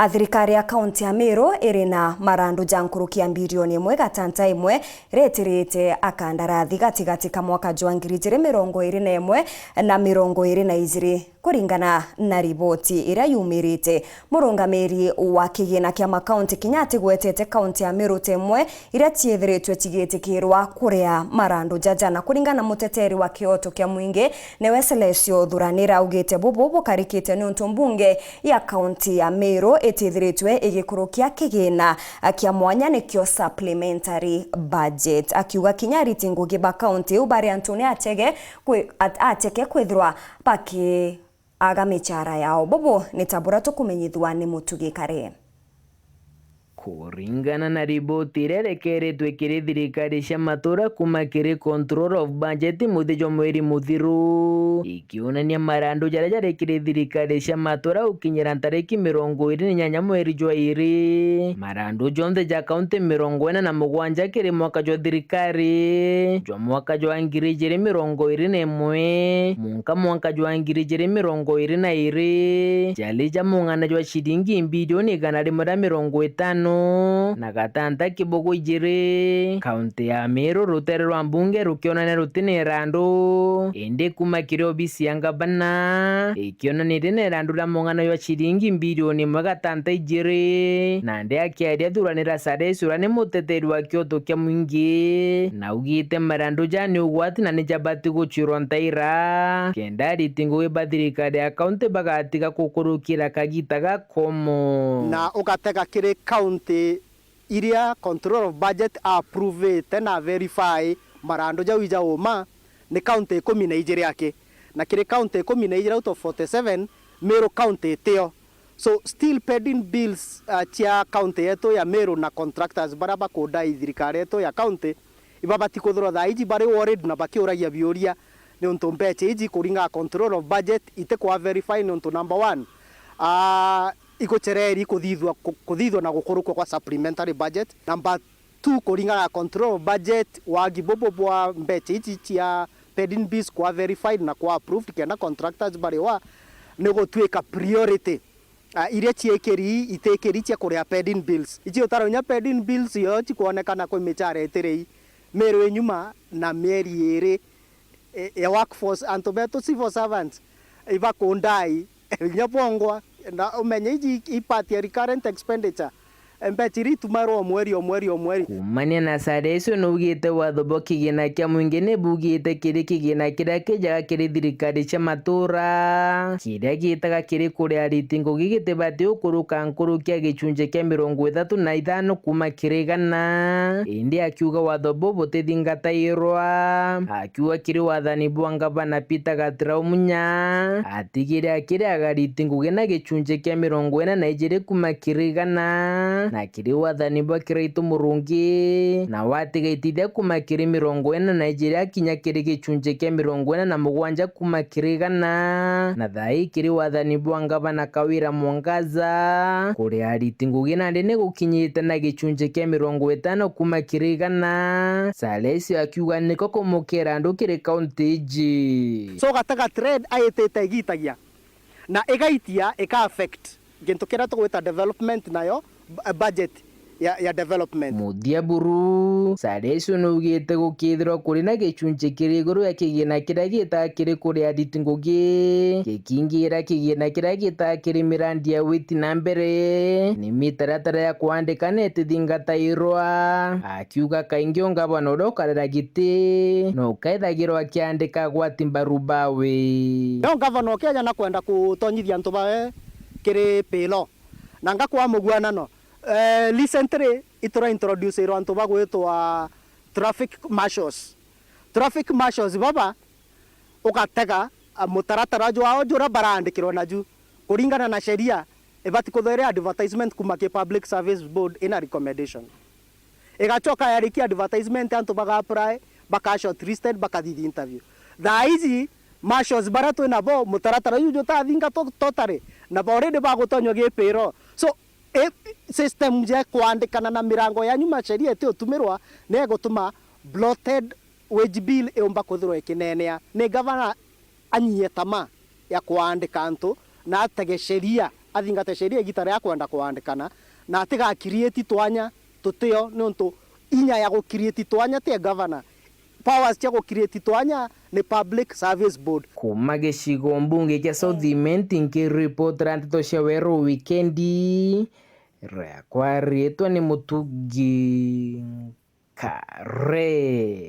Thirikari ya kaunti ya Meru iri na marandu jankurukia bilioni 1.1 retirite akandarathi gatigati ka mwaka jwa 2021 na 2022 kuringana na riboti iria yumirite. Murungamiri wa kigina kia makaunti Kinyati gwetete kaunti ya Meru temwe iria ciethiritwe cigitikirwa kuria marandu jajana kuringana muteteri wa kioto kia mwingi newe Celesio Thuranira ugite bubu karikite nuntu mbunge ya kaunti ya Meru etithiritwe igikurukia kigina kia mwanya nikio supplementary budget. Akiuga Kinyariti ngugi ba kaunti ubari Antoni ateke kwithirwa paki aga michara yao. Bobo nitabura tukumenyithwa ni Mutugi Kare. Kuringana na riboti irerekeretwe kiri thirikari cia matura kuma kiri control of budget muthijwa mweri muthiru ikionania marandu jaria jarekire thirikari cia matura ukinyira tariki 28 mweri jwa iri. Marandu jonthe ja kaunti 47 kiri mwaka jwa thirikari jwa mwaka jwa 2021 munka mwaka jwa 2022 jali ja mung'ana jwa shilingi bilioni 150 na gatanta kibogo ijiri. Kaunti ya Meru rutere rwa mbunge rukionania rutine randu indi kuma kiri obisi ya ngavana ikionania ne randu la mung'ano ya shilingi bilioni 150 na ndi akiaria Thuranira Celesio ni muteteri wa kioto kia mwingi na ugite marandu jani ugwati na nijabati guchirwa ntaira kenda ritingo ba thirikari ya kaunti bagatiga kukurukira kagita gakomo na ugatega kiri kaunti iria control of budget approve tena verify marando jawija oma ni county 12 yake na kire county 12 out of 47 Meru county teo. So still pending bills chia county yetu ya Meru na contractors baraba kodai thirikari yetu ya county ibabati kuthura thaiji bari worried na bakiuragia biuria ni untu mbeche iji kuringa control of budget ite kwa verify ni untu number 1 ikochereri kuthithwa na gukurukwa kwa supplementary budget. Number 2 kuringa na control budget wagibobo bwa mbeche ichi chia pending bills kwa verified na kwa approved kena contractors bari wa nego tuika priority iria chiekeri itekeri chia kuria pending bills ichi utaronya pending bills yo chikuonekana kwa michara eterei Meru enyuma na mieri ere ya workforce antobeto civil servants iba kondai nyapongwa na umenye ipati ya recurrent expenditure mbetiri tumaro omweri kumania na Celesio nugite wathobo kigina kia mwingi ni bugite kiri kigina kiria kijaga kiri thirikari cia matura kiria gitaga kiri kuria ritingo gigitibati ukuruka nkurukia gicunje kia 35 kuma kiri 100 indi akiuga wathobo butithingatairwa akiuga kiri wathani bwa ngavana Peter Gatirau Munya atigire akiriaga ritingo gina gicunje kia 42 kuma kiri 100 na kiri wathani bwa Kiraitu Murungi na watigaitithia kuma kiri 40 na Nigeria kinya kiri gicunje kia 47 kuma kiri 100 na thai kiri wathani bwa ngavana Kawira Mwangaza kuria ritingo gina ndi ni gukinyite na gicunje kia 50 kuma kiri 100. Celesio akiuga niko kumukira andu kiri kaunti iji so gataga trade ayetete igitagia na egaitia eka affect gintu kira tugwita development nayo budget ya development. Muthia buru Celesio nugite gukithirwa kuri na gicunje kiri iguru ya kigina kiria gita kiri kuria ritingo gikingira kigina kiria gita kiri mirandi ya witi na mbere ni mitaratara ya kuandika neti thingatairwa akiuga kaingi ngavana uria ukarera giti no kaithagirwa akiandika gwati mbaru bawe no ngavana ukiaja na kwenda kutonyithia antu bae kiri pilo na ngakwa mugwanano recently itura introduce iro antu bagwitwa traffic marshals baba ugatega mutaratara jwao jura barandikirwo naju kuringana na sheria ibati kuthere advertisement kuma ke Public Service Board ina recommendation igachoka yariki advertisement antu baga apply baka shortlisted baka didi interview thaizi marshals baratu na bo mutaratara yujo ta thinga totare na ba already bagutonyo gipiro so system je kuandikana na mirango ya nyuma sheria ete utumirwa ne gutuma bloated wage bill eomba kuthirwo ikinenea ni governor anyie tama ya kuandika antu na atege sheria athingate sheria gitare ya kwenda kwandikana na atiga create twanya tutio nonto inya ya go create twanya te governor powers cia go create twanya ni Public Service Board. Kuma gĩcigo mbunge kĩa Southiment nkĩripotera ndeto cia werũ wikendi rĩakwa rĩtwa nĩ Mũtungi Kare.